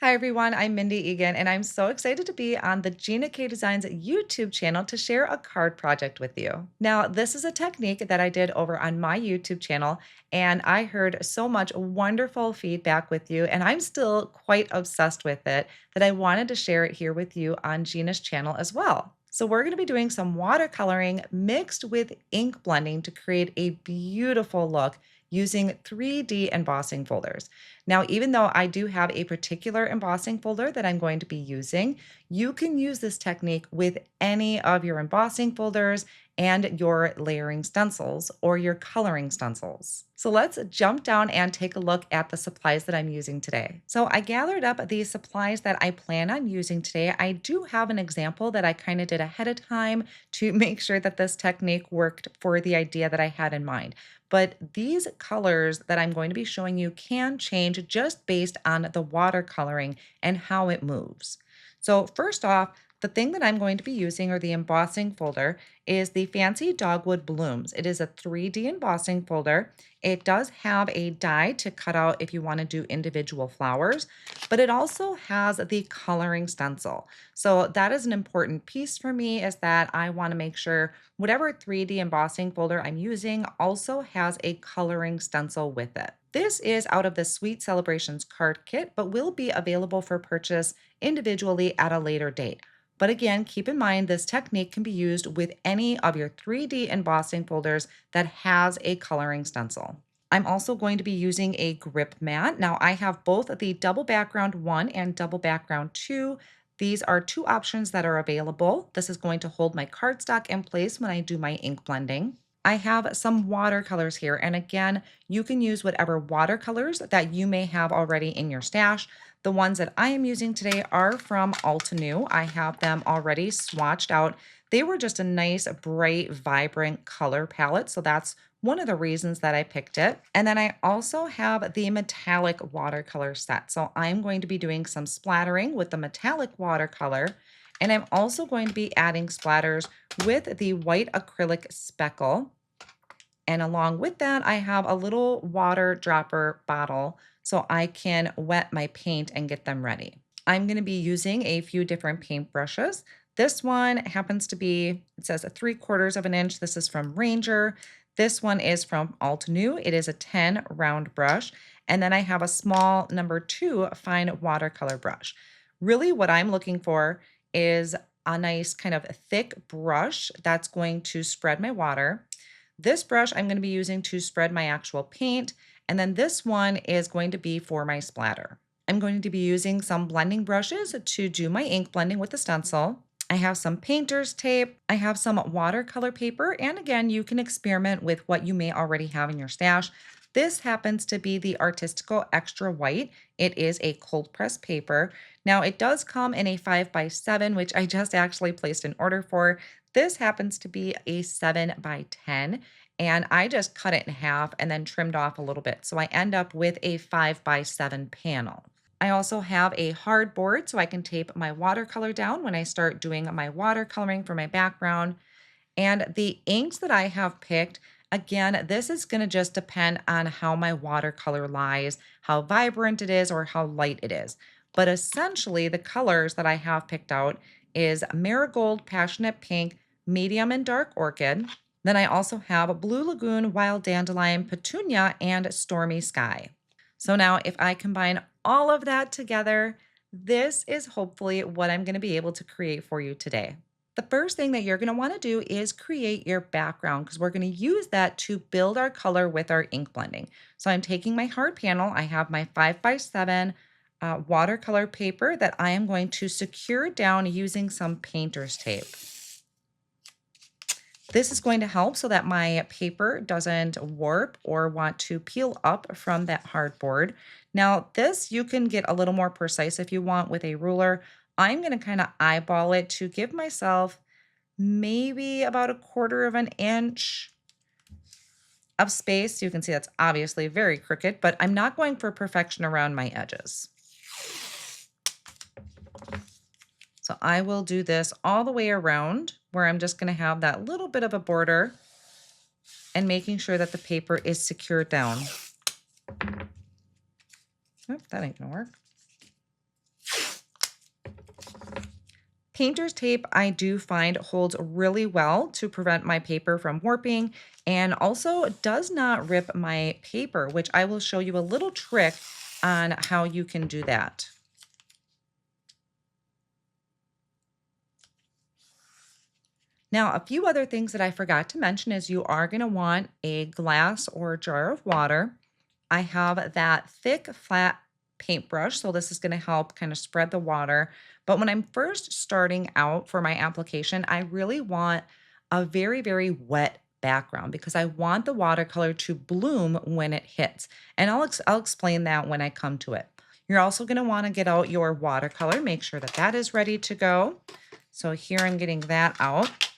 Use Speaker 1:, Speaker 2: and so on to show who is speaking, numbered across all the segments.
Speaker 1: Hi everyone, I'm Mindy Eggen, and I'm so excited to be on the Gina K Designs YouTube channel to share a card project with you. Now, this is a technique that I did over on my YouTube channel, and I heard so much wonderful feedback with you, and I'm still quite obsessed with it that I wanted to share it here with you on Gina's channel as well. So we're going to be doing some watercoloring mixed with ink blending to create a beautiful look using 3D embossing folders. Now, even though I do have a particular embossing folder that I'm going to be using, you can use this technique with any of your embossing folders and your layering stencils or your coloring stencils. So let's jump down and take a look at the supplies that I'm using today. So I gathered up the supplies that I plan on using today. I do have an example that I kind of did ahead of time to make sure that this technique worked for the idea that I had in mind. But these colors that I'm going to be showing you can change just based on the watercoloring and how it moves. So first off, the thing that I'm going to be using, or the embossing folder, is the Fancy Dogwood Blooms. It is a 3D embossing folder. It does have a die to cut out if you want to do individual flowers, but it also has the coloring stencil. So that is an important piece for me, is that I want to make sure whatever 3D embossing folder I'm using also has a coloring stencil with it. This is out of the Sweet Celebrations card kit, but will be available for purchase individually at a later date. But again, keep in mind this technique can be used with any of your 3D embossing folders that has a coloring stencil. I'm also going to be using a grip mat. Now I have both the double background 1 and double background 2. These are two options that are available. This is going to hold my cardstock in place when I do my ink blending. I have some watercolors here, and again, you can use whatever watercolors that you may have already in your stash. The ones that I am using today are from Altenew. I have them already swatched out. They were just a nice, bright, vibrant color palette, so that's one of the reasons that I picked it. And then I also have the metallic watercolor set. So I'm going to be doing some splattering with the metallic watercolor, and I'm also going to be adding splatters with the white acrylic speckle. And along with that, I have a little water dropper bottle so I can wet my paint and get them ready. I'm going to be using a few different paint brushes. This one happens to be, it says a 3/4 of an inch. This is from Ranger. This one is from Altenew. It is a 10 round brush. And then I have a small number 2 fine watercolor brush. Really what I'm looking for is a nice kind of thick brush that's going to spread my water. This brush I'm going to be using to spread my actual paint, and then this one is going to be for my splatter. I'm going to be using some blending brushes to do my ink blending with the stencil. I have some painter's tape, I have some watercolor paper, and again, you can experiment with what you may already have in your stash. This happens to be the Artistico Extra White. It is a cold press paper. Now, it does come in a 5x7, which I just actually placed an order for. This happens to be a 7x10, and I just cut it in half and then trimmed off a little bit. So I end up with a 5x7 panel. I also have a hard board so I can tape my watercolor down when I start doing my watercoloring for my background. And the inks that I have picked, again, this is going to just depend on how my watercolor lies, how vibrant it is, or how light it is. But essentially, the colors that I have picked out is Marigold, Passionate Pink, Medium and Dark Orchid. Then I also have Blue Lagoon, Wild Dandelion, Petunia, and Stormy Sky. So now if I combine all of that together, this is hopefully what I'm going to be able to create for you today. The first thing that you're going to want to do is create your background, because we're going to use that to build our color with our ink blending. So I'm taking my hard panel. I have my 5x7 watercolor paper that I am going to secure down using some painter's tape. This is going to help so that my paper doesn't warp or want to peel up from that hardboard. Now this, you can get a little more precise if you want with a ruler. I'm going to kind of eyeball it to give myself maybe about 1/4 of an inch of space. You can see that's obviously very crooked, but I'm not going for perfection around my edges. So I will do this all the way around, where I'm just going to have that little bit of a border and making sure that the paper is secured down. Oop, that ain't going to work. Painter's tape, I do find holds really well to prevent my paper from warping and also does not rip my paper, which I will show you a little trick on how you can do that. Now, a few other things that I forgot to mention is you are going to want a glass or jar of water. I have that thick, flat paintbrush, so this is going to help kind of spread the water. But when I'm first starting out for my application, I really want a very, very wet background because I want the watercolor to bloom when it hits. And I'll explain that when I come to it. You're also going to want to get out your watercolor, make sure that that is ready to go. So here I'm getting that out,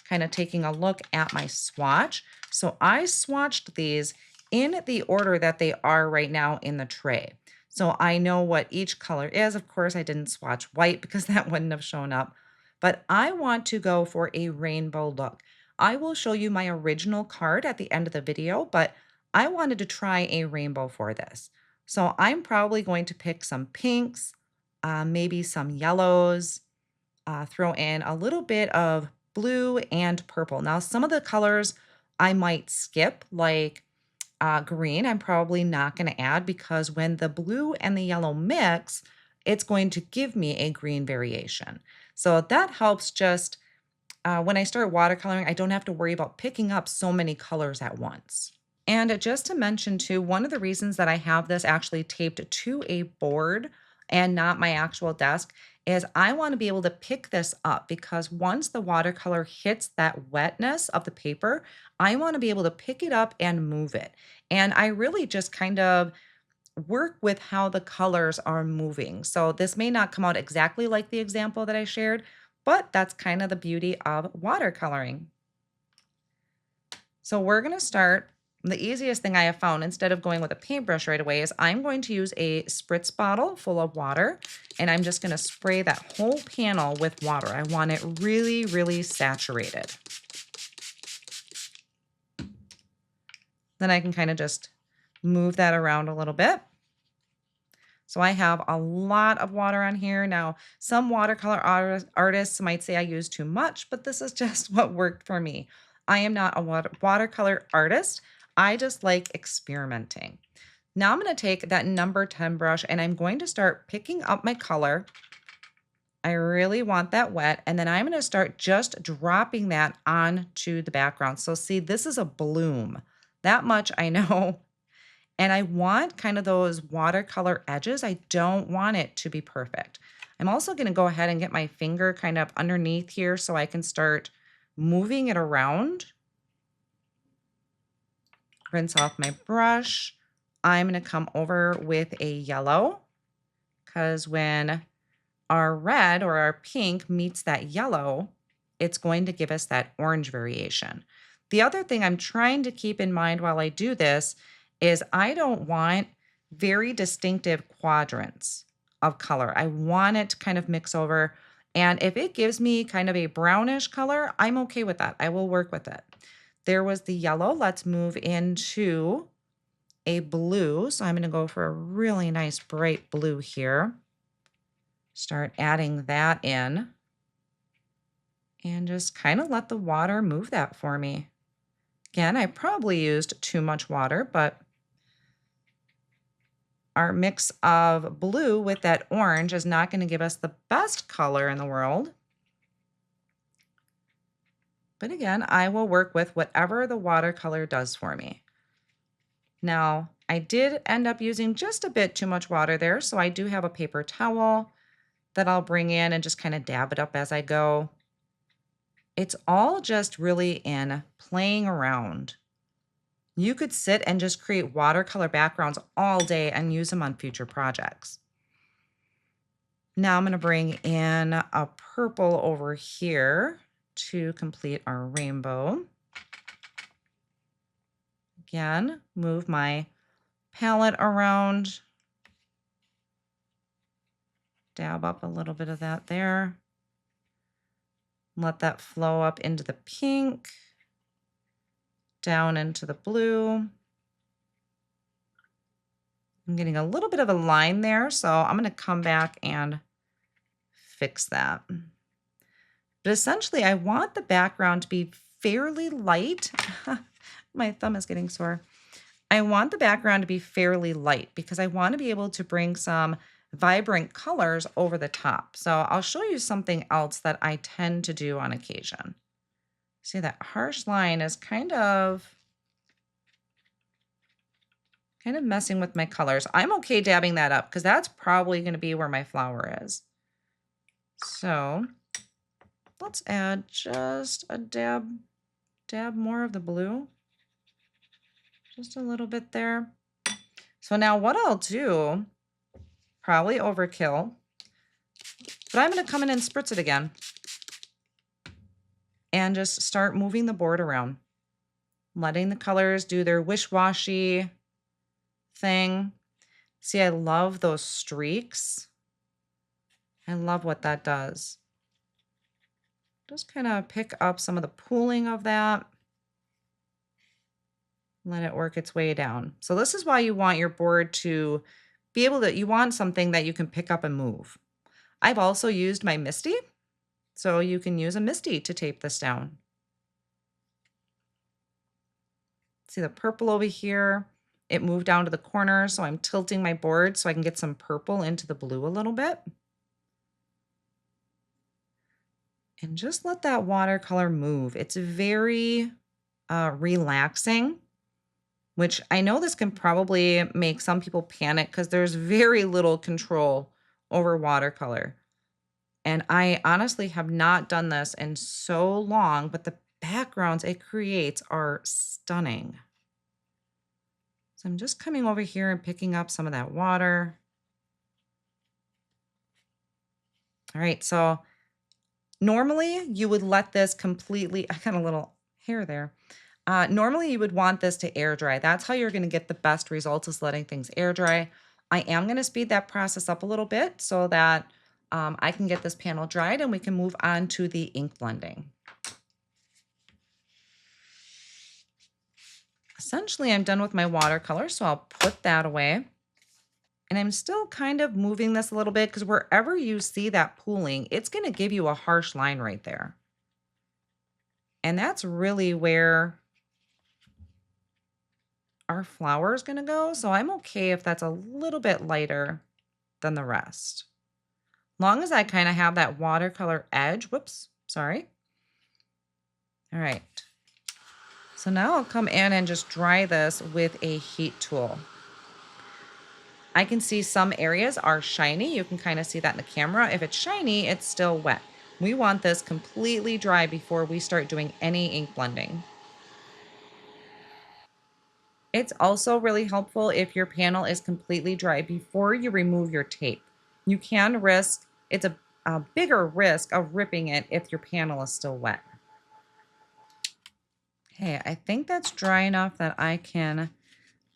Speaker 1: kind of taking a look at my swatch. So I swatched these in the order that they are right now in the tray. So I know what each color is. Of course, I didn't swatch white because that wouldn't have shown up, but I want to go for a rainbow look. I will show you my original card at the end of the video, but I wanted to try a rainbow for this. So I'm probably going to pick some pinks, maybe some yellows, throw in a little bit of blue and purple. Now, some of the colors I might skip, like green, I'm probably not going to add because when the blue and the yellow mix, it's going to give me a green variation. So that helps just when I start watercoloring, I don't have to worry about picking up so many colors at once. And just to mention too, one of the reasons that I have this actually taped to a board and not my actual desk is I want to be able to pick this up because once the watercolor hits that wetness of the paper, I want to be able to pick it up and move it. And I really just kind of work with how the colors are moving. So this may not come out exactly like the example that I shared, but that's kind of the beauty of watercoloring. So we're going to start. The easiest thing I have found, instead of going with a paintbrush right away, is I'm going to use a spritz bottle full of water, and I'm just going to spray that whole panel with water. I want it really, really saturated. Then I can kind of just move that around a little bit. So I have a lot of water on here. Now, some watercolor artists might say I use too much, but this is just what worked for me. I am not a watercolor artist. I just like experimenting. Now I'm going to take that number 10 brush and I'm going to start picking up my color. I really want that wet. And then I'm going to start just dropping that onto the background. So see, this is a bloom. That much I know. And I want kind of those watercolor edges. I don't want it to be perfect. I'm also going to go ahead and get my finger kind of underneath here so I can start moving it around. Rinse off my brush. I'm going to come over with a yellow because when our red or our pink meets that yellow, it's going to give us that orange variation. The other thing I'm trying to keep in mind while I do this is I don't want very distinctive quadrants of color. I want it to kind of mix over. And if it gives me kind of a brownish color, I'm okay with that. I will work with it. There was the yellow. Let's move into a blue. So I'm going to go for a really nice bright blue here. Start adding that in. And just kind of let the water move that for me. Again, I probably used too much water, but our mix of blue with that orange is not going to give us the best color in the world. But again, I will work with whatever the watercolor does for me. Now, I did end up using just a bit too much water there, so I do have a paper towel that I'll bring in and just kind of dab it up as I go. It's all just really in playing around. You could sit and just create watercolor backgrounds all day and use them on future projects. Now I'm going to bring in a purple over here to complete our rainbow. Again, move my palette around. Dab up a little bit of that there. Let that flow up into the pink, down into the blue. I'm getting a little bit of a line there, so I'm going to come back and fix that. But essentially, I want the background to be fairly light. My thumb is getting sore. I want the background to be fairly light because I want to be able to bring some vibrant colors over the top. So I'll show you something else that I tend to do on occasion. See, that harsh line is kind of messing with my colors. I'm okay dabbing that up because that's probably going to be where my flower is. So let's add just a dab more of the blue. Just a little bit there. So now what I'll do, probably overkill, but I'm going to come in and spritz it again and just start moving the board around, letting the colors do their wish-washy thing. See, I love those streaks. I love what that does. Just kind of pick up some of the pooling of that. Let it work its way down. So this is why you want your board to be able to, you want something that you can pick up and move. I've also used my Misty, so you can use a Misty to tape this down. See the purple over here? It moved down to the corner, so I'm tilting my board so I can get some purple into the blue a little bit. And just let that watercolor move. It's very relaxing, which I know this can probably make some people panic because there's very little control over watercolor. And I honestly have not done this in so long, but the backgrounds it creates are stunning. So I'm just coming over here and picking up some of that water. All right, so normally you would let this completely, I got a little hair there. Normally you would want this to air dry. That's how you're going to get the best results, is letting things air dry. I am going to speed that process up a little bit so that I can get this panel dried and we can move on to the ink blending. Essentially, I'm done with my watercolor, so I'll put that away. And I'm still kind of moving this a little bit because wherever you see that pooling, it's going to give you a harsh line right there. And that's really where our flower is going to go. So I'm okay if that's a little bit lighter than the rest. Long as I kind of have that watercolor edge. Whoops, sorry. All right. So now I'll come in and just dry this with a heat tool. I can see some areas are shiny. You can kind of see that in the camera. If it's shiny, it's still wet. We want this completely dry before we start doing any ink blending. It's also really helpful if your panel is completely dry before you remove your tape. You can risk, it's a bigger risk of ripping it if your panel is still wet. Okay, I think that's dry enough that I can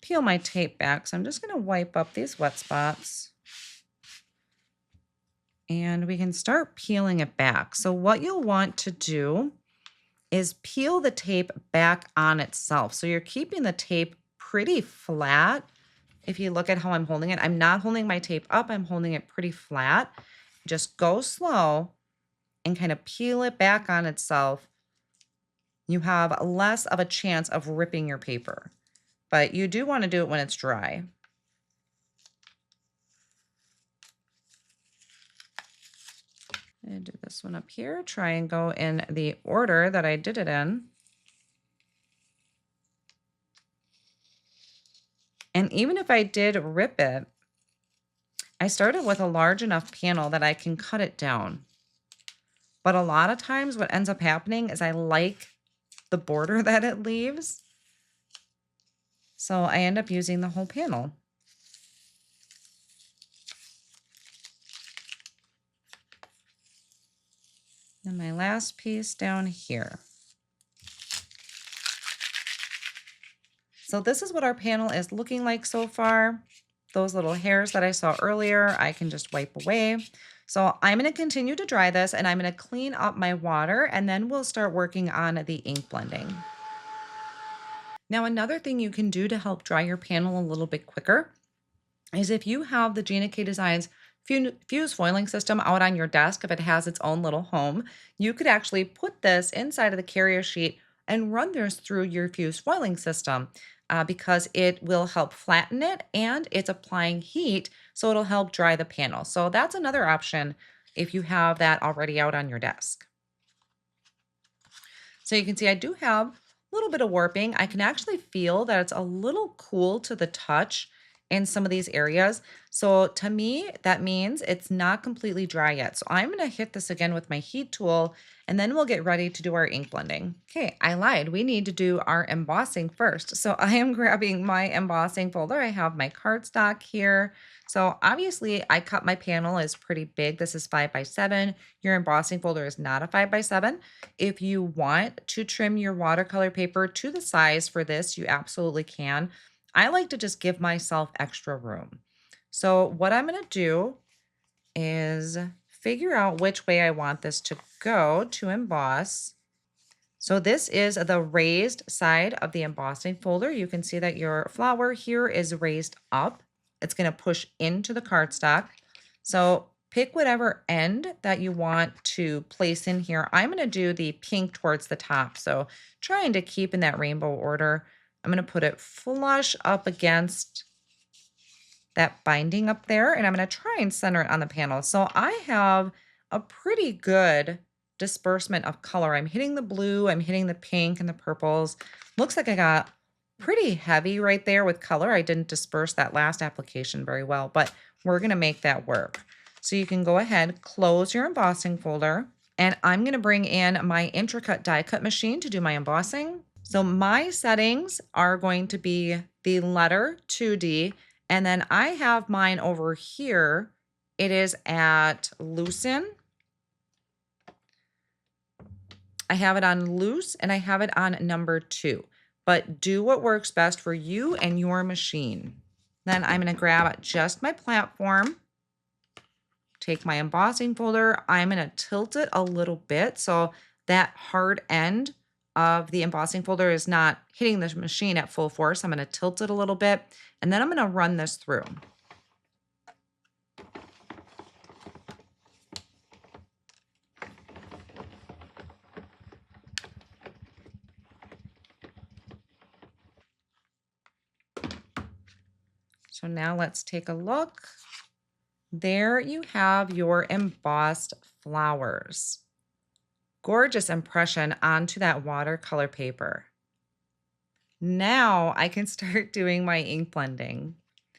Speaker 1: peel my tape back. So I'm just going to wipe up these wet spots. And we can start peeling it back. So what you'll want to do is peel the tape back on itself. So you're keeping the tape pretty flat. If you look at how I'm holding it, I'm not holding my tape up. I'm holding it pretty flat. Just go slow and kind of peel it back on itself. You have less of a chance of ripping your paper, but you do want to do it when it's dry. And do this one up here. Try and go in the order that I did it in. And even if I did rip it, I started with a large enough panel that I can cut it down. But a lot of times what ends up happening is I like the border that it leaves. So I end up using the whole panel. And my last piece down here. So this is what our panel is looking like so far. Those little hairs that I saw earlier, I can just wipe away. So I'm going to continue to dry this and I'm going to clean up my water and then we'll start working on the ink blending. Now, another thing you can do to help dry your panel a little bit quicker is if you have the Gina K Designs fuse foiling system out on your desk, if it has its own little home, you could actually put this inside of the carrier sheet and run this through your fuse foiling system because it will help flatten it and it's applying heat, so it'll help dry the panel. So that's another option if you have that already out on your desk. So you can see I do have a little bit of warping. I can actually feel that it's a little cool to the touch in some of these areas. So to me, that means it's not completely dry yet. So I'm going to hit this again with my heat tool, and then we'll get ready to do our ink blending. Okay, I lied. We need to do our embossing first. So I am grabbing my embossing folder. I have my cardstock here. So obviously I cut my panel is pretty big. This is 5x7. Your embossing folder is not a 5x7. If you want to trim your watercolor paper to the size for this, you absolutely can. I like to just give myself extra room. So what I'm going to do is figure out which way I want this to go to emboss. So this is the raised side of the embossing folder. You can see that your flower here is raised up. It's going to push into the cardstock. So pick whatever end that you want to place in here. I'm going to do the pink towards the top. So trying to keep in that rainbow order. I'm going to put it flush up against that binding up there, and I'm going to try and center it on the panel. So I have a pretty good disbursement of color. I'm hitting the blue, I'm hitting the pink and the purples. Looks like I got pretty heavy right there with color. I didn't disperse that last application very well, but we're going to make that work. So you can go ahead, close your embossing folder, and I'm going to bring in my intricate die cut machine to do my embossing. So my settings are going to be the letter 2D, and then I have mine over here. It is at loosen. I have it on loose and I have it on number 2, but do what works best for you and your machine. Then I'm going to grab just my platform, take my embossing folder. I'm going to tilt it a little bit so that hard end of the embossing folder is not hitting the machine at full force. I'm going to tilt it a little bit, and then I'm going to run this through. So now let's take a look. There you have your embossed flowers. Gorgeous impression onto that watercolor paper. Now I can start doing my ink blending.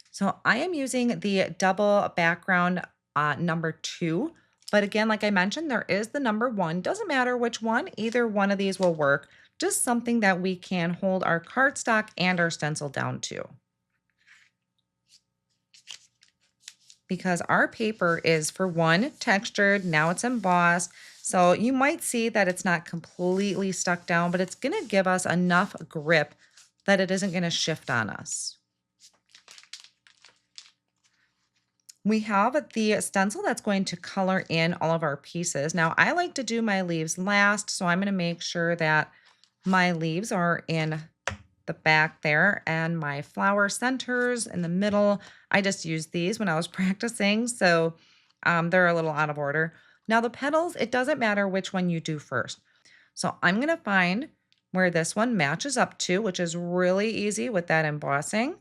Speaker 1: So I am using the double background number 2. But again, like I mentioned, there is the number 1. Doesn't matter which one, either one of these will work. Just something that we can hold our cardstock and our stencil down to. Because our paper is, for one, textured, now it's embossed. So you might see that it's not completely stuck down, but it's going to give us enough grip that it isn't going to shift on us. We have the stencil that's going to color in all of our pieces. Now, I like to do my leaves last, so I'm going to make sure that my leaves are in the back there and my flower centers in the middle. I just used these when I was practicing, so they're a little out of order. Now the petals, it doesn't matter which one you do first. So I'm going to find where this one matches up to, which is really easy with that embossing.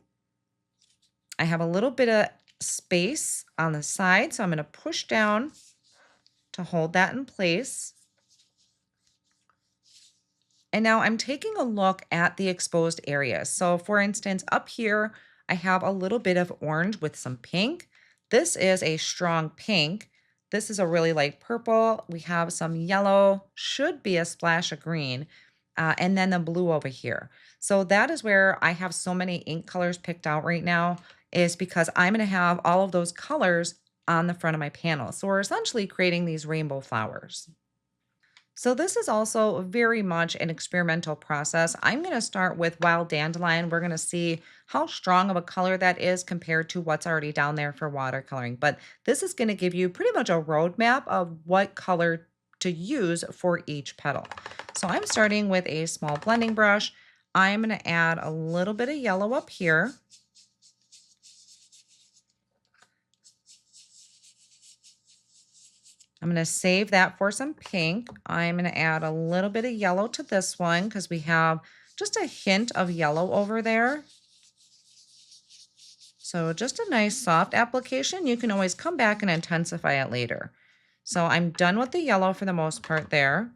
Speaker 1: I have a little bit of space on the side, so I'm going to push down to hold that in place. And now I'm taking a look at the exposed areas. So for instance, up here, I have a little bit of orange with some pink. This is a strong pink. This is a really light purple. We have some yellow, should be a splash of green, and then the blue over here. So that is where I have so many ink colors picked out right now, is because I'm going to have all of those colors on the front of my panel. So we're essentially creating these rainbow flowers. So this is also very much an experimental process. I'm going to start with Wild Dandelion. We're going to see how strong of a color that is compared to what's already down there for watercoloring. But this is going to give you pretty much a roadmap of what color to use for each petal. So I'm starting with a small blending brush. I'm going to add a little bit of yellow up here. I'm going to save that for some pink. I'm going to add a little bit of yellow to this one because we have just a hint of yellow over there. So just a nice soft application. You can always come back and intensify it later. So I'm done with the yellow for the most part there.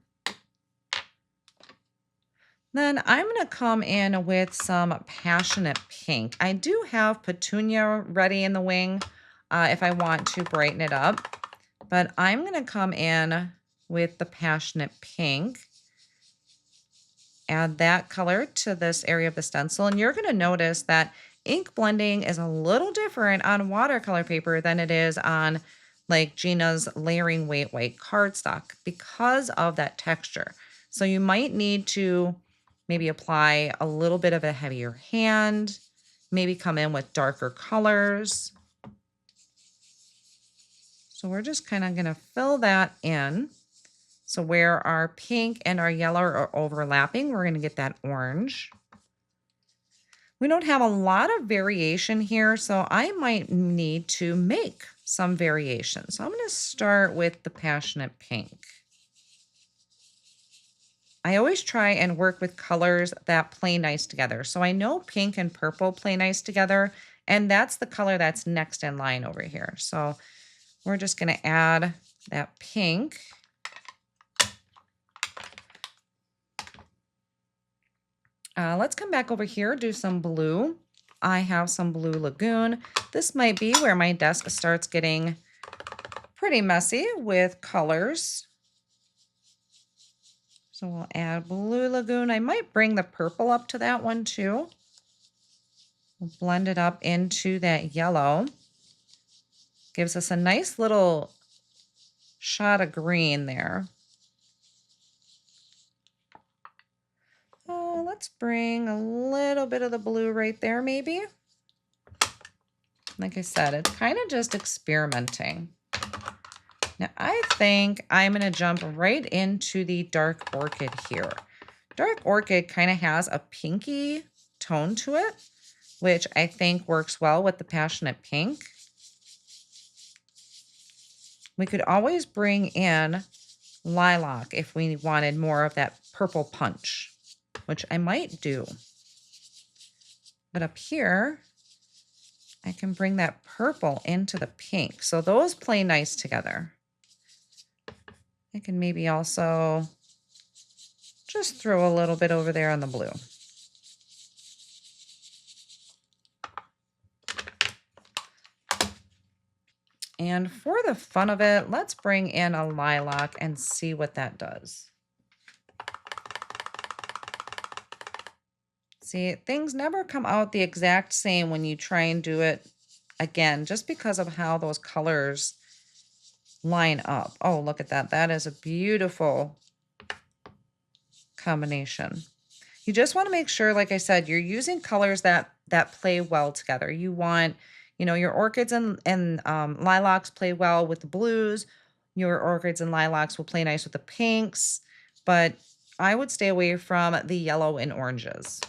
Speaker 1: Then I'm going to come in with some Passionate Pink. I do have Petunia ready in the wing if I want to brighten it up. But I'm going to come in with the Passionate Pink. Add that color to this area of the stencil. And you're going to notice that ink blending is a little different on watercolor paper than it is on like Gina's layering weight white cardstock because of that texture. So you might need to maybe apply a little bit of a heavier hand, maybe come in with darker colors. So we're just kind of going to fill that in. So where our pink and our yellow are overlapping, we're going to get that orange. We don't have a lot of variation here, so I might need to make some variation. So I'm going to start with the Passionate Pink. I always try and work with colors that play nice together. So I know pink and purple play nice together, and that's the color that's next in line over here. So we're just going to add that pink. Let's come back over here, do some blue. I have some blue Lagoon. This might be where my desk starts getting pretty messy with colors. So we'll add blue Lagoon. I might bring the purple up to that one too. We'll blend it up into that yellow. Gives us a nice little shot of green there. Oh, let's bring a little bit of the blue right there maybe. Like I said, it's kind of just experimenting. Now I think I'm going to jump right into the Dark Orchid here. Dark Orchid kind of has a pinky tone to it, which I think works well with the Passionate Pink. We could always bring in Lilac if we wanted more of that purple punch, which I might do. But up here, I can bring that purple into the pink. So those play nice together. I can maybe also just throw a little bit over there on the blue. And for the fun of it, let's bring in a lilac and see what that does. See, things never come out the exact same when you try and do it again, just because of how those colors line up. Oh, look at that. That is a beautiful combination. You just want to make sure, like I said, you're using colors that play well together. You want, you know, your orchids and lilacs play well with the blues. Your orchids and lilacs will play nice with the pinks, but I would stay away from the yellow and oranges.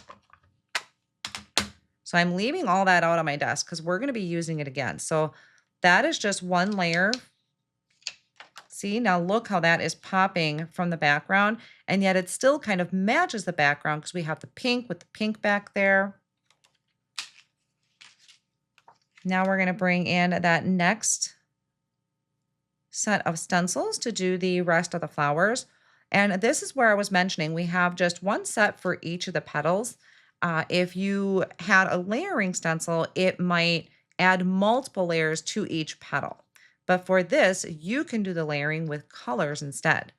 Speaker 1: So I'm leaving all that out on my desk because we're going to be using it again. So that is just one layer. See, now look how that is popping from the background, and yet it still kind of matches the background because we have the pink with the pink back there. Now we're going to bring in that next set of stencils to do the rest of the flowers. And this is where I was mentioning we have just one set for each of the petals. If you had a layering stencil, it might add multiple layers to each petal. But for this, you can do the layering with colors instead.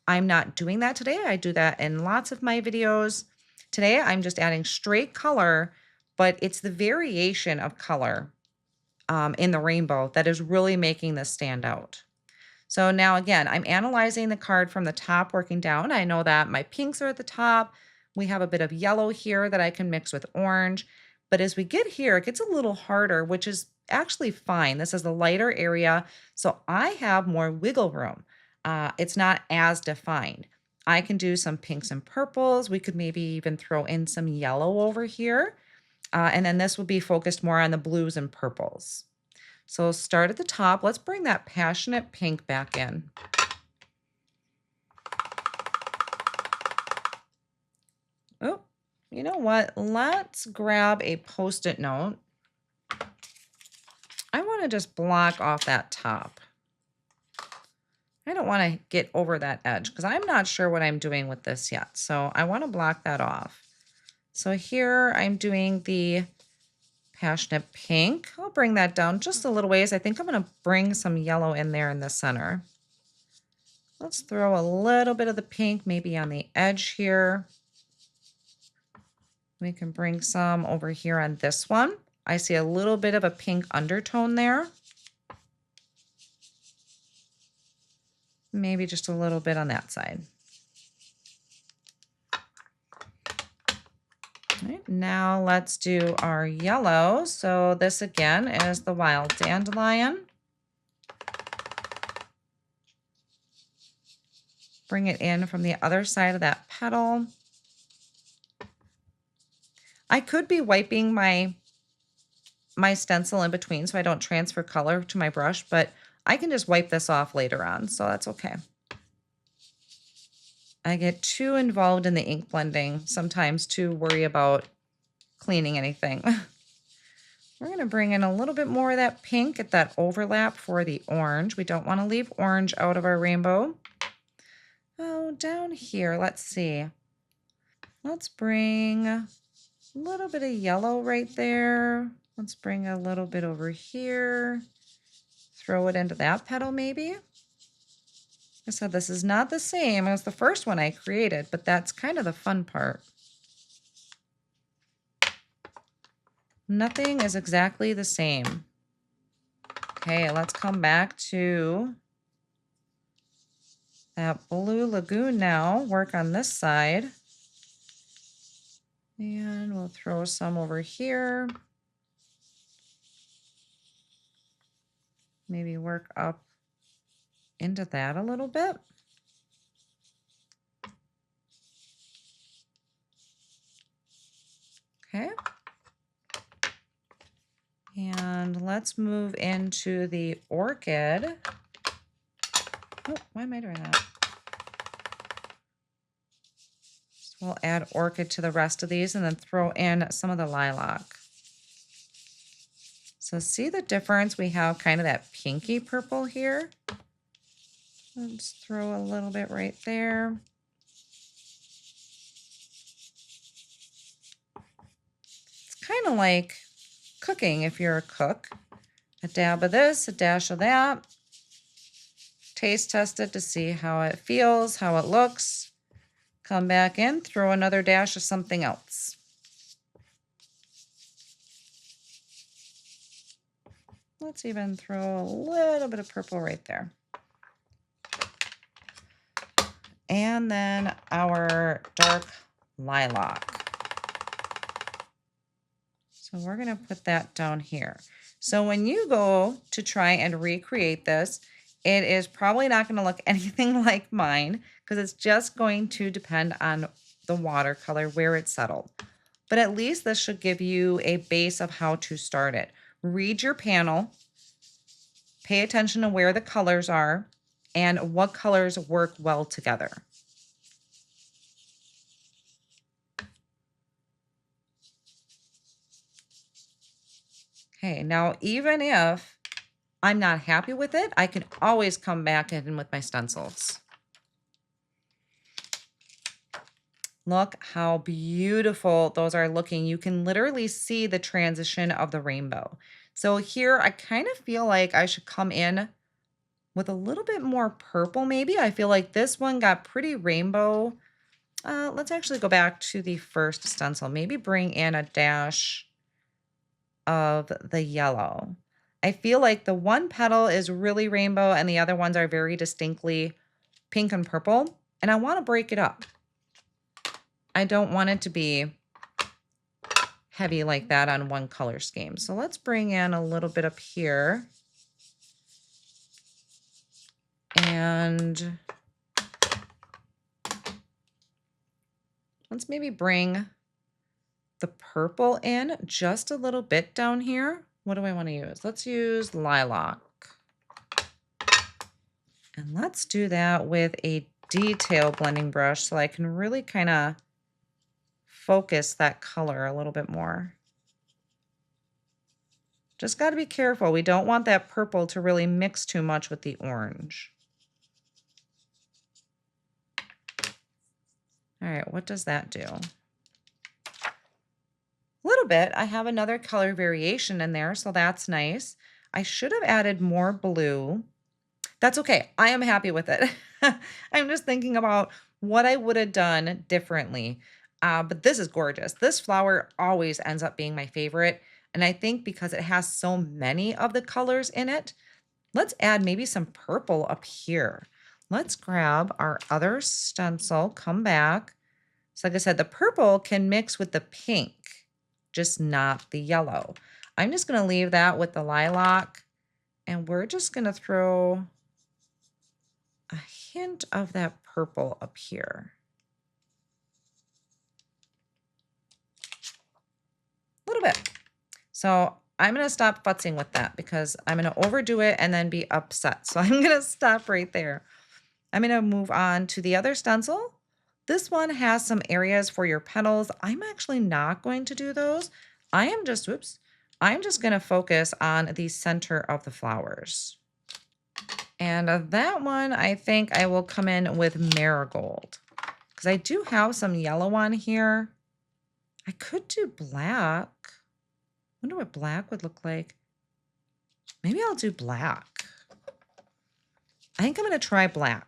Speaker 1: I'm not doing that today. I do that in lots of my videos. Today, I'm just adding straight color, but it's the variation of color in the rainbow that is really making this stand out. So now again, I'm analyzing the card from the top working down. I know that my pinks are at the top. We have a bit of yellow here that I can mix with orange. But as we get here, it gets a little harder, which is actually fine. This is the lighter area, so I have more wiggle room. It's not as defined. I can do some pinks and purples. We could maybe even throw in some yellow over here. And then this would be focused more on the blues and purples. So start at the top. Let's bring that passionate pink back in. Oh, you know what? Let's grab a Post-it note. I want to just block off that top. I don't want to get over that edge because I'm not sure what I'm doing with this yet. So I want to block that off. So here I'm doing the passionate pink. I'll bring that down just a little ways. I think I'm going to bring some yellow in there in the center. Let's throw a little bit of the pink maybe on the edge here. We can bring some over here on this one. I see a little bit of a pink undertone there. Maybe just a little bit on that side. All right, now let's do our yellow. So this again is the wild dandelion. Bring it in from the other side of that petal. I could be wiping my stencil in between so I don't transfer color to my brush, but I can just wipe this off later on, so that's okay. I get too involved in the ink blending sometimes to worry about cleaning anything. We're going to bring in a little bit more of that pink, get that overlap for the orange. We don't want to leave orange out of our rainbow. Oh, down here, let's see. Let's bring a little bit of yellow right there. Let's bring a little bit over here. Throw it into that petal maybe. I said this is not the same as the first one I created, but that's kind of the fun part. Nothing is exactly the same. Okay, let's come back to that blue lagoon now. Work on this side. And we'll throw some over here. Maybe work up into that a little bit. Okay. And let's move into the orchid. Oh, why am I doing that? So we'll add orchid to the rest of these and then throw in some of the lilac. So see the difference? We have kind of that pinky purple here. Let's throw a little bit right there. It's kind of like cooking if you're a cook. A dab of this, a dash of that. Taste test it to see how it feels, how it looks. Come back in, throw another dash of something else. Let's even throw a little bit of purple right there. And then our dark lilac. So we're going to put that down here. So when you go to try and recreate this, it is probably not going to look anything like mine because it's just going to depend on the watercolor, where it's settled. But at least this should give you a base of how to start it. Read your panel, pay attention to where the colors are and what colors work well together. Okay, now even if I'm not happy with it, I can always come back in with my stencils. Look how beautiful those are looking. You can literally see the transition of the rainbow. So here I kind of feel like I should come in with a little bit more purple maybe. I feel like this one got pretty rainbow. Let's actually go back to the first stencil. Maybe bring in a dash of the yellow. I feel like the one petal is really rainbow and the other ones are very distinctly pink and purple. And I want to break it up. I don't want it to be heavy like that on one color scheme. So let's bring in a little bit up here. And let's maybe bring the purple in just a little bit down here. What do I want to use? Let's use lilac. And let's do that with a detail blending brush so I can really kind of focus that color a little bit more. Just got to be careful. We don't want that purple to really mix too much with the orange. All right, what does that do? A little bit. I have another color variation in there, so that's nice. I should have added more blue. That's okay. I am happy with it. I'm just thinking about what I would have done differently. But this is gorgeous. This flower always ends up being my favorite. And I think because it has so many of the colors in it, let's add maybe some purple up here. Let's grab our other stencil, come back. So like I said, the purple can mix with the pink, just not the yellow. I'm just going to leave that with the lilac. And we're just going to throw a hint of that purple up here. A little bit. So I'm going to stop futzing with that because I'm going to overdo it and then be upset. So I'm going to stop right there. I'm going to move on to the other stencil. This one has some areas for your petals. I'm actually not going to do those. I'm just going to focus on the center of the flowers. And that one, I think I will come in with marigold because I do have some yellow on here. I could do black. Wonder what black would look like. Maybe I'll do black. I think I'm going to try black.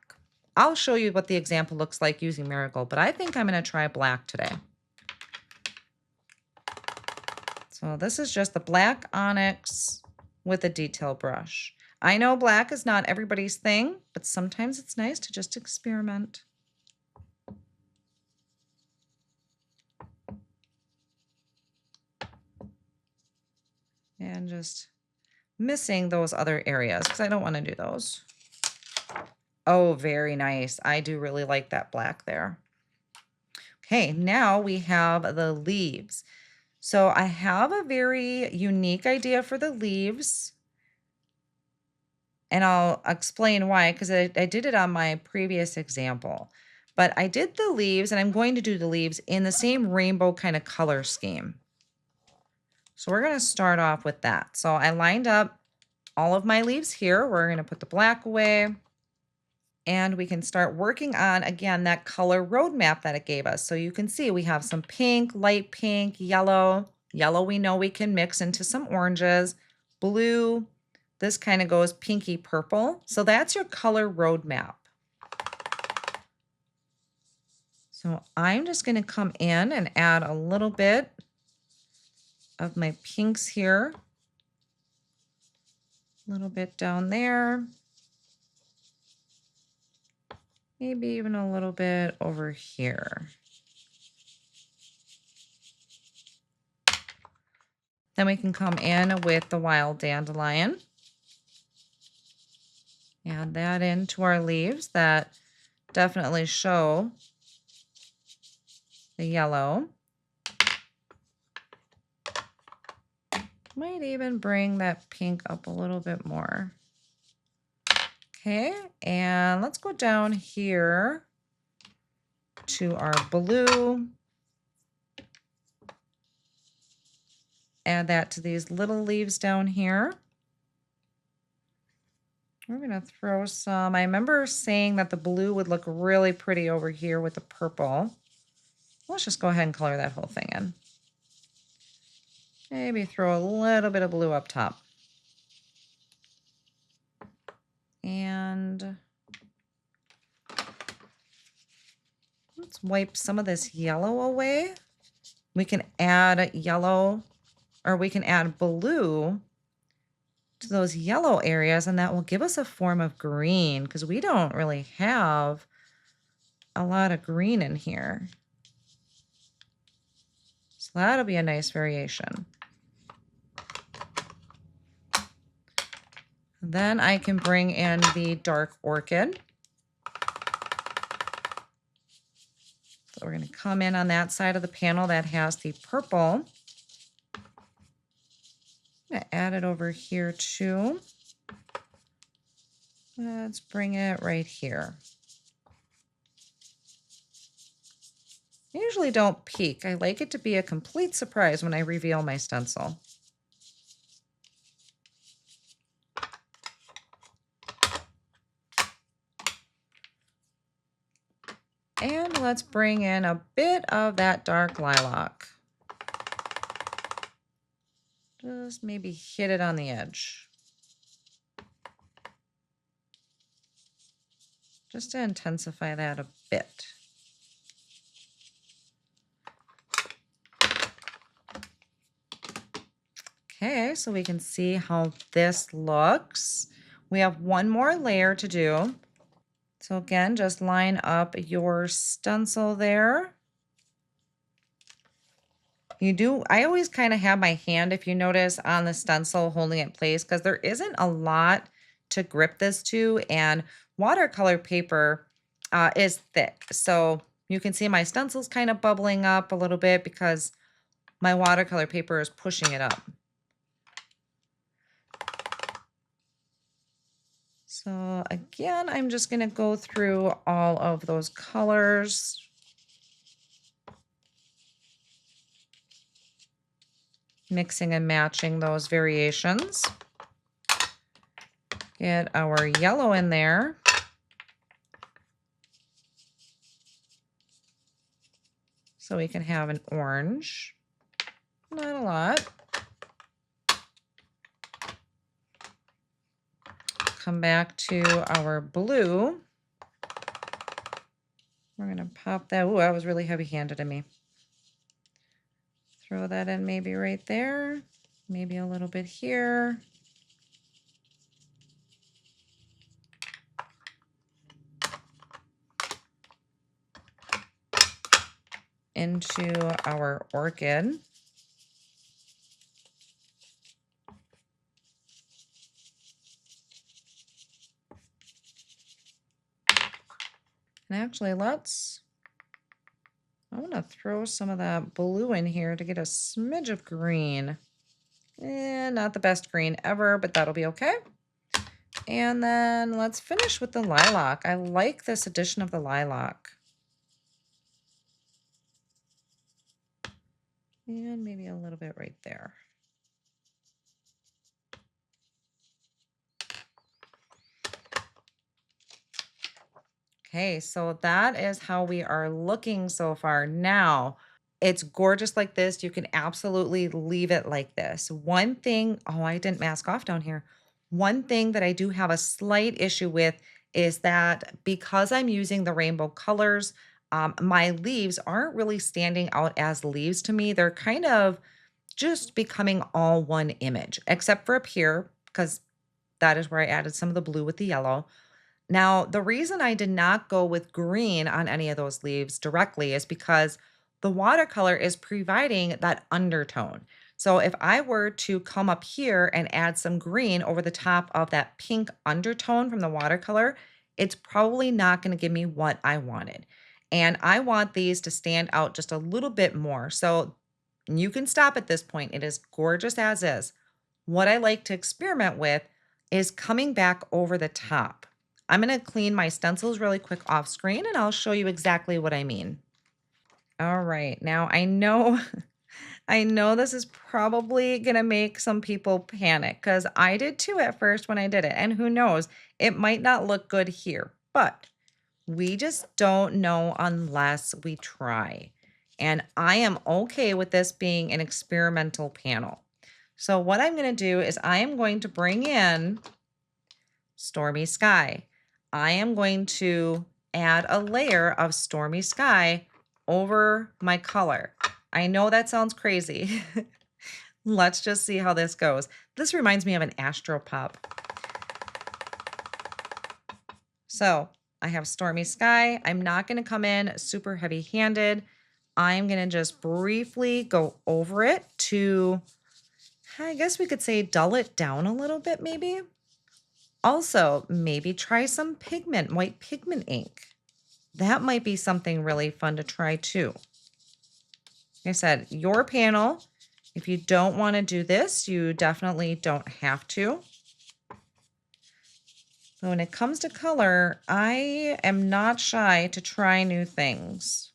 Speaker 1: I'll show you what the example looks like using marigold, but I think I'm going to try black today. So this is just the black onyx with a detail brush. I know black is not everybody's thing, but sometimes it's nice to just experiment. And just missing those other areas because I don't want to do those. Oh, very nice. I do really like that black there. Okay, now we have the leaves. So I have a very unique idea for the leaves. And I'll explain why, because I did it on my previous example. But I did the leaves, and I'm going to do the leaves in the same rainbow kind of color scheme. So we're going to start off with that. So I lined up all of my leaves here. We're going to put the black away. And we can start working on, again, that color roadmap that it gave us. So you can see we have some pink, light pink, yellow. Yellow we know we can mix into some oranges. Blue, this kind of goes pinky purple. So that's your color roadmap. So I'm just going to come in and add a little bit of my pinks here. A little bit down there. Maybe even a little bit over here. Then we can come in with the wild dandelion. Add that into our leaves that definitely show the yellow. Might even bring that pink up a little bit more. Okay, and let's go down here to our blue. Add that to these little leaves down here. We're going to throw some. I remember saying that the blue would look really pretty over here with the purple. Let's just go ahead and color that whole thing in. Maybe throw a little bit of blue up top. And let's wipe some of this yellow away. We can add yellow, or we can add blue to those yellow areas, and that will give us a form of green because we don't really have a lot of green in here. So that'll be a nice variation. Then I can bring in the dark orchid. So we're going to come in on that side of the panel that has the purple. I'm gonna add it over here too. Let's bring it right here. I usually don't peek. I like it to be a complete surprise when I reveal my stencil. And let's bring in a bit of that dark lilac. Just maybe hit it on the edge. Just to intensify that a bit. Okay, so we can see how this looks. We have one more layer to do. So again, just line up your stencil there. I always kind of have my hand, if you notice, on the stencil holding it in place because there isn't a lot to grip this to, and watercolor paper is thick. So you can see my stencil's kind of bubbling up a little bit because my watercolor paper is pushing it up. So again, I'm just going to go through all of those colors. Mixing and matching those variations. Get our yellow in there. So we can have an orange. Not a lot. Come back to our blue. We're going to pop that. Ooh, that was really heavy-handed of me. Throw that in maybe right there. Maybe a little bit here. Into our orchid. And actually, I want to throw some of that blue in here to get a smidge of green. Not the best green ever, but that'll be okay. And then let's finish with the lilac. I like this addition of the lilac. And maybe a little bit right there. Okay, so that is how we are looking so far. Now, it's gorgeous like this. You can absolutely leave it like this. One thing, oh, I didn't mask off down here. One thing that I do have a slight issue with is that because I'm using the rainbow colors, my leaves aren't really standing out as leaves to me. They're kind of just becoming all one image, except for up here, because that is where I added some of the blue with the yellow. Now, the reason I did not go with green on any of those leaves directly is because the watercolor is providing that undertone. So if I were to come up here and add some green over the top of that pink undertone from the watercolor, it's probably not going to give me what I wanted. And I want these to stand out just a little bit more. So you can stop at this point. It is gorgeous as is. What I like to experiment with is coming back over the top. I'm going to clean my stencils really quick off screen and I'll show you exactly what I mean. All right. Now I know I know this is probably going to make some people panic because I did too at first when I did it. And who knows, it might not look good here, but we just don't know unless we try. And I am okay with this being an experimental panel. So what I'm going to do is I am going to bring in Stormy Sky. I am going to add a layer of Stormy Sky over my color. I know that sounds crazy. Let's just see how this goes. This reminds me of an Astro Pop. So I have Stormy Sky. I'm not going to come in super heavy-handed. I'm going to just briefly go over it to, I guess we could say, dull it down a little bit maybe. Also, maybe try some pigment, white pigment ink. That might be something really fun to try too. Like I said, your panel, If you don't want to do this, you definitely don't have to. So when it comes to color, I am not shy to try new things.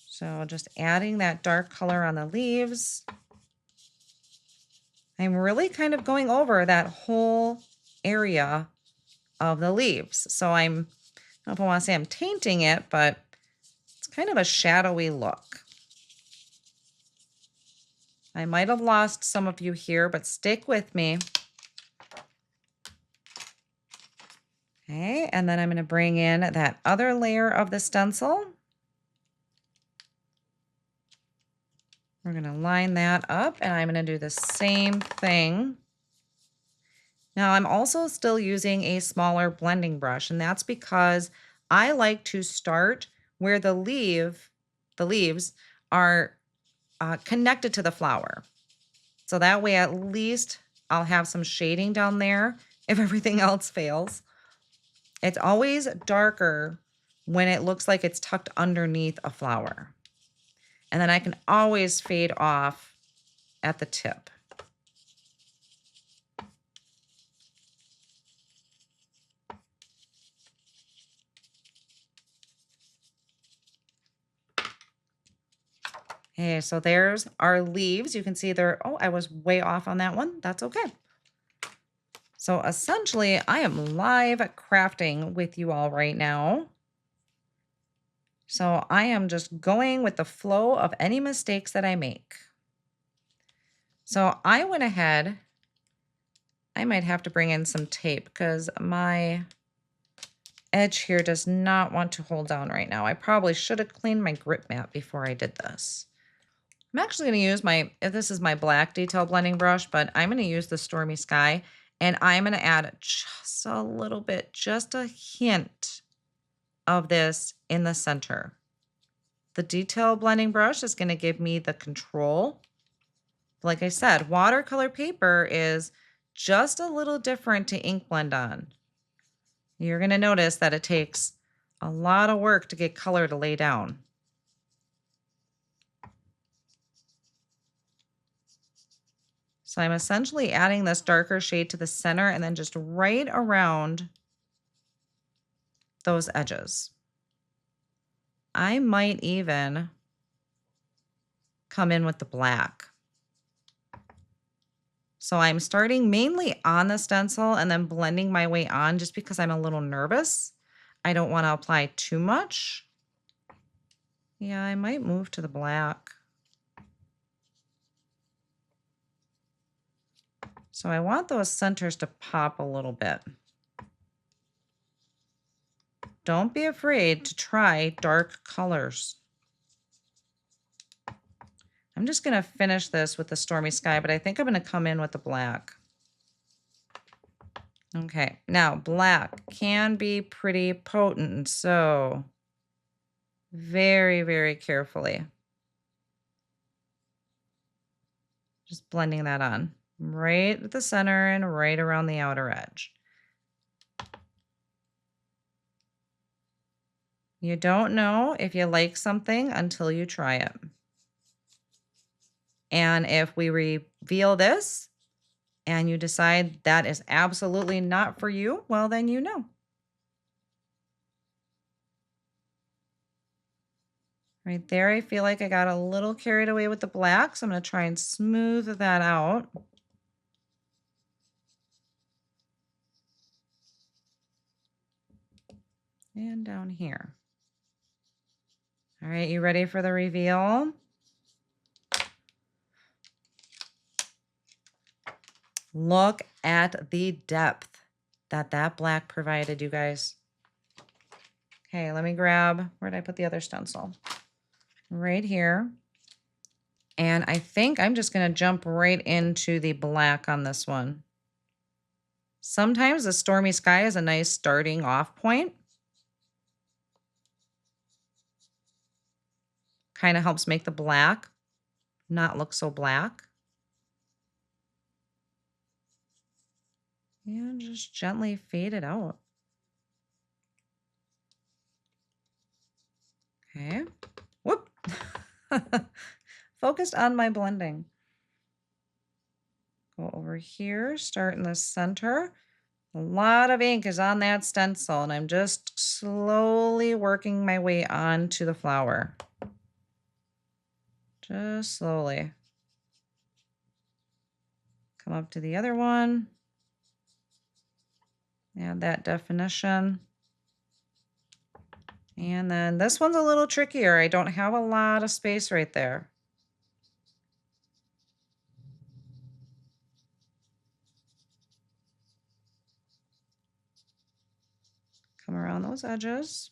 Speaker 1: So just adding that dark color on the leaves. I'm really kind of going over that whole area of the leaves. So I don't know if I want to say I'm tainting it, but it's kind of a shadowy look. I might have lost some of you here, but stick with me. Okay, and then I'm going to bring in that other layer of the stencil. We're going to line that up, and I'm going to do the same thing. Now, I'm also still using a smaller blending brush, and that's because I like to start where the leaves are connected to the flower. So that way, at least I'll have some shading down there if everything else fails. It's always darker when it looks like it's tucked underneath a flower. And then I can always fade off at the tip. Okay, so there's our leaves. You can see they're, oh, I was way off on that one. That's okay. So essentially, I am live crafting with you all right now. So I am just going with the flow of any mistakes that I make. So I went ahead, I might have to bring in some tape because my edge here does not want to hold down right now. I probably should have cleaned my grip mat before I did this. I'm actually going to use this is my black detail blending brush, but I'm going to use the Stormy Sky, and I'm going to add just a little bit, just a hint of this in the center. The detail blending brush is going to give me the control. Like I said, watercolor paper is just a little different to ink blend on. You're going to notice that it takes a lot of work to get color to lay down. So I'm essentially adding this darker shade to the center and then just right around those edges. I might even come in with the black. So I'm starting mainly on the stencil and then blending my way on just because I'm a little nervous. I don't want to apply too much. Yeah, I might move to the black. So I want those centers to pop a little bit. Don't be afraid to try dark colors. I'm just going to finish this with the Stormy Sky, but I think I'm going to come in with the black. Okay, now black can be pretty potent, so very, very carefully. Just blending that on right at the center and right around the outer edge. You don't know if you like something until you try it. And if we reveal this and you decide that is absolutely not for you, well, then you know. Right there, I feel like I got a little carried away with the black, so I'm going to try and smooth that out. And down here. All right, you ready for the reveal? Look at the depth that that black provided, you guys. Okay, let me grab, where did I put the other stencil? Right here. And I think I'm just going to jump right into the black on this one. Sometimes the Stormy Sky is a nice starting off point. Kind of helps make the black not look so black. And just gently fade it out. Okay. Whoop. Focused on my blending. Go over here, start in the center. A lot of ink is on that stencil, and I'm just slowly working my way onto the flower. Just slowly. Come up to the other one. Add that definition. And then this one's a little trickier. I don't have a lot of space right there. Come around those edges.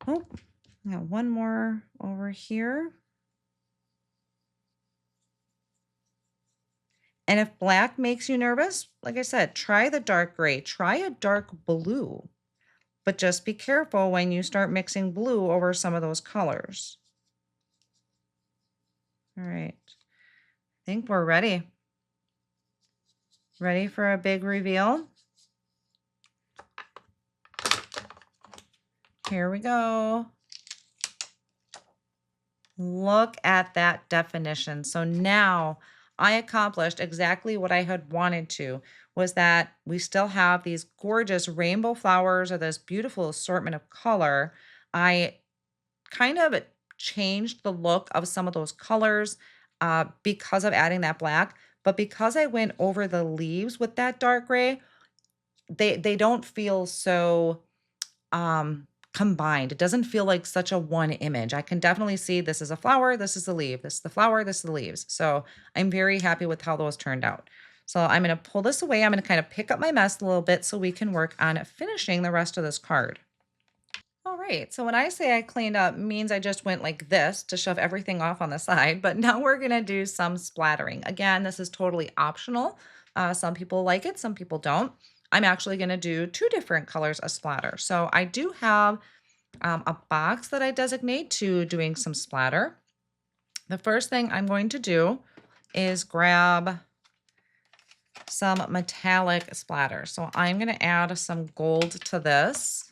Speaker 1: Oh, got one more over here. And if black makes you nervous, like I said, try the dark gray, try a dark blue, but just be careful when you start mixing blue over some of those colors. All right, I think we're ready. Ready for a big reveal? Here we go. Look at that definition. So now I accomplished exactly what I had wanted to, was that we still have these gorgeous rainbow flowers or this beautiful assortment of color. I kind of changed the look of some of those colors because of adding that black, but because I went over the leaves with that dark gray, they don't feel so combined. It doesn't feel like such a one image. I can definitely see this is a flower, this is the leaf, this is the flower, this is the leaves. So I'm very happy with how those turned out. So I'm going to pull this away. I'm going to kind of pick up my mess a little bit so we can work on finishing the rest of this card. All right, so when I say I cleaned up, means I just went like this to shove everything off on the side, but now we're gonna do some splattering. Again, this is totally optional. Some people like it, some people don't. I'm actually gonna do two different colors of splatter. So I do have a box that I designate to doing some splatter. The first thing I'm going to do is grab some metallic splatter. So I'm gonna add some gold to this.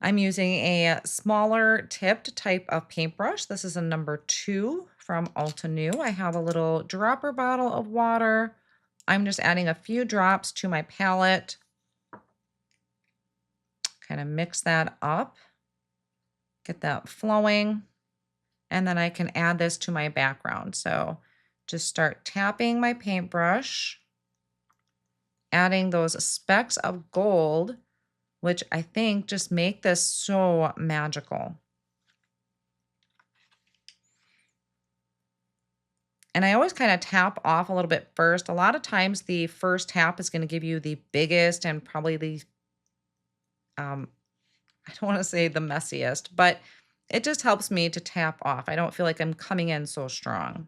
Speaker 1: I'm using a smaller tipped type of paintbrush. This is a number 2 from Ulta New. I have a little dropper bottle of water. I'm just adding a few drops to my palette. Kind of mix that up, get that flowing, and then I can add this to my background. So just start tapping my paintbrush, adding those specks of gold, which I think just make this so magical. And I always kind of tap off a little bit first. A lot of times the first tap is going to give you the biggest and probably the, I don't want to say the messiest, but it just helps me to tap off. I don't feel like I'm coming in so strong.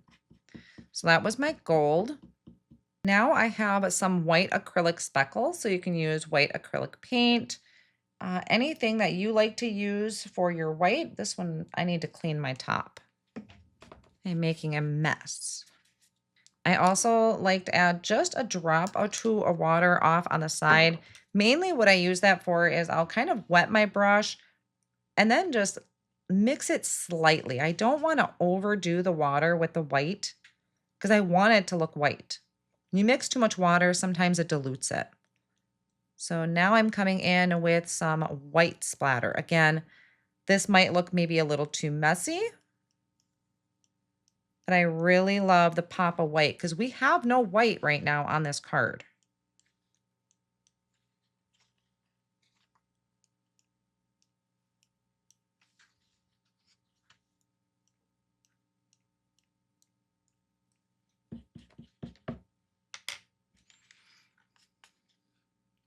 Speaker 1: So that was my gold. Now I have some white acrylic speckles. So you can use white acrylic paint. Anything that you like to use for your white. This one, I need to clean my top. I'm making a mess. I also like to add just a drop or two of water off on the side. Mainly what I use that for is I'll kind of wet my brush and then just mix it slightly. I don't want to overdo the water with the white because I want it to look white. You mix too much water, sometimes it dilutes it. So now I'm coming in with some white splatter. Again, this might look maybe a little too messy, but I really love the pop of white because we have no white right now on this card.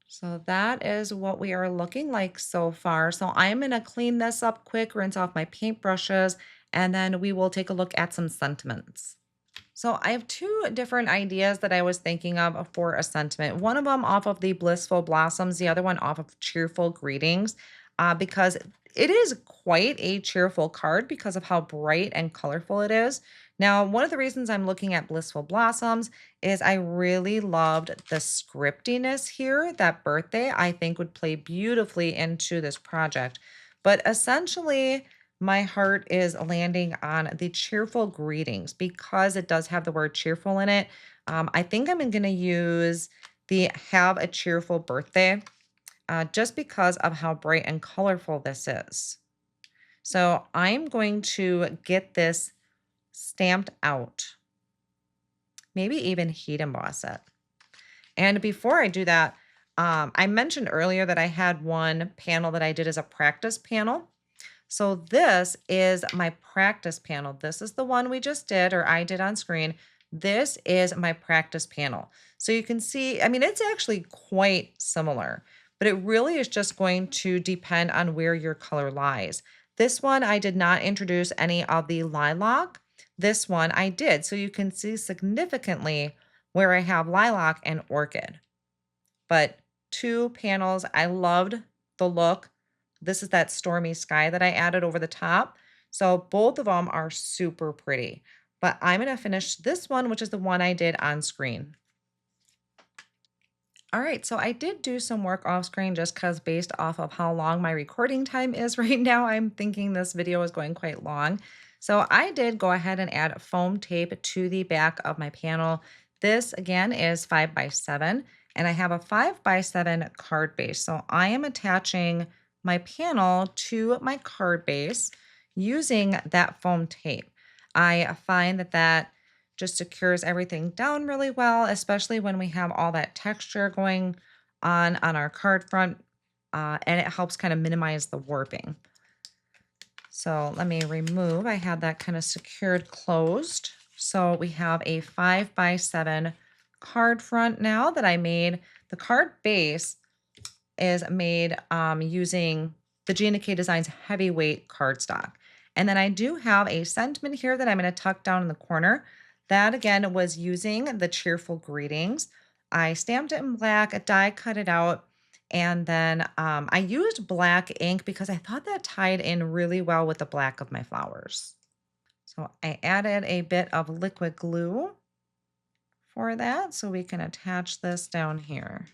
Speaker 1: So that is what we are looking like so far. So I'm going to clean this up quick, rinse off my paintbrushes, and then we will take a look at some sentiments. So I have two different ideas that I was thinking of for a sentiment. One of them off of the Blissful Blossoms, the other one off of Cheerful Greetings, because it is quite a cheerful card because of how bright and colorful it is. Now, one of the reasons I'm looking at Blissful Blossoms is I really loved the scriptiness here. That birthday, I think, would play beautifully into this project. But essentially, my heart is landing on the Cheerful Greetings because it does have the word cheerful in it. I think I'm going to use the Have a Cheerful Birthday just because of how bright and colorful this is. So I'm going to get this stamped out, maybe even heat emboss it. And before I do that, I mentioned earlier that I had one panel that I did as a practice panel. So this is my practice panel. This is the one we just did, or I did on screen. This is my practice panel. So you can see, I mean, it's actually quite similar, but it really is just going to depend on where your color lies. This one, I did not introduce any of the lilac. This one I did. So you can see significantly where I have lilac and orchid. But two panels, I loved the look. This is that stormy sky that I added over the top. So both of them are super pretty. But I'm going to finish this one, which is the one I did on screen. All right, so I did do some work off screen just because based off of how long my recording time is right now, I'm thinking this video is going quite long. So I did go ahead and add foam tape to the back of my panel. This again is 5x7 and I have a 5x7 card base. So I am attaching my panel to my card base using that foam tape. I find that just secures everything down really well, especially when we have all that texture going on our card front, and it helps kind of minimize the warping. So let me remove, I have that kind of secured closed. So we have a 5x7 card front now that I made. The card base is made using the Gina K Designs heavyweight cardstock. And then I do have a sentiment here that I'm going to tuck down in the corner. That again was using the Cheerful Greetings. I stamped it in black, die cut it out, and then I used black ink because I thought that tied in really well with the black of my flowers. So I added a bit of liquid glue for that so we can attach this down here.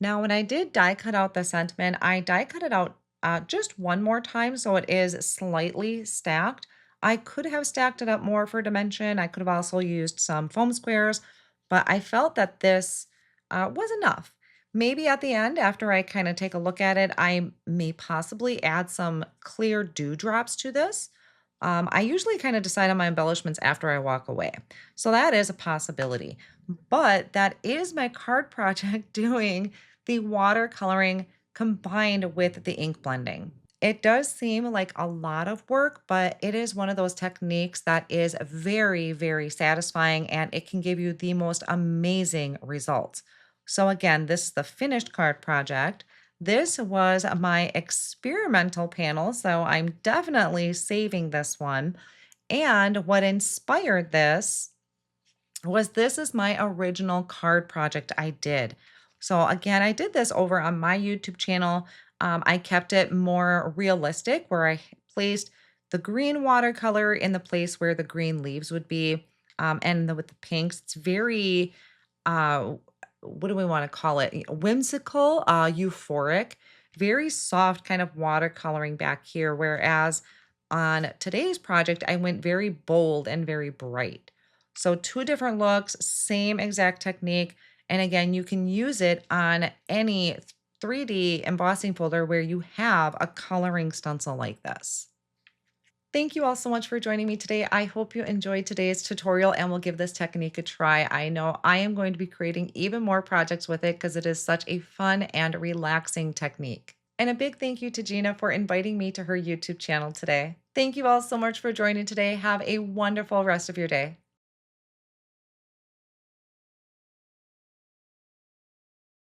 Speaker 1: Now, when I did die cut out the sentiment, I die cut it out just one more time so it is slightly stacked. I could have stacked it up more for dimension. I could have also used some foam squares, but I felt that this was enough. Maybe at the end, after I kind of take a look at it, I may possibly add some clear dewdrops to this. I usually kind of decide on my embellishments after I walk away. So that is a possibility. But that is my card project doing the watercoloring combined with the ink blending. It does seem like a lot of work, but it is one of those techniques that is very, very satisfying and it can give you the most amazing results. So again, this is the finished card project. This was my experimental panel, so I'm definitely saving this one. And what inspired this was this is my original card project I did. So again, I did this over on my YouTube channel. I kept it more realistic where I placed the green watercolor in the place where the green leaves would be. With the pinks, it's very, what do we want to call it? Whimsical, euphoric, very soft kind of watercoloring back here. Whereas on today's project, I went very bold and very bright. So two different looks, same exact technique. And again, you can use it on any 3D embossing folder where you have a coloring stencil like this. Thank you all so much for joining me today. I hope you enjoyed today's tutorial and will give this technique a try. I know I am going to be creating even more projects with it because it is such a fun and relaxing technique. And a big thank you to Gina for inviting me to her YouTube channel today. Thank you all so much for joining today. Have a wonderful rest of your day.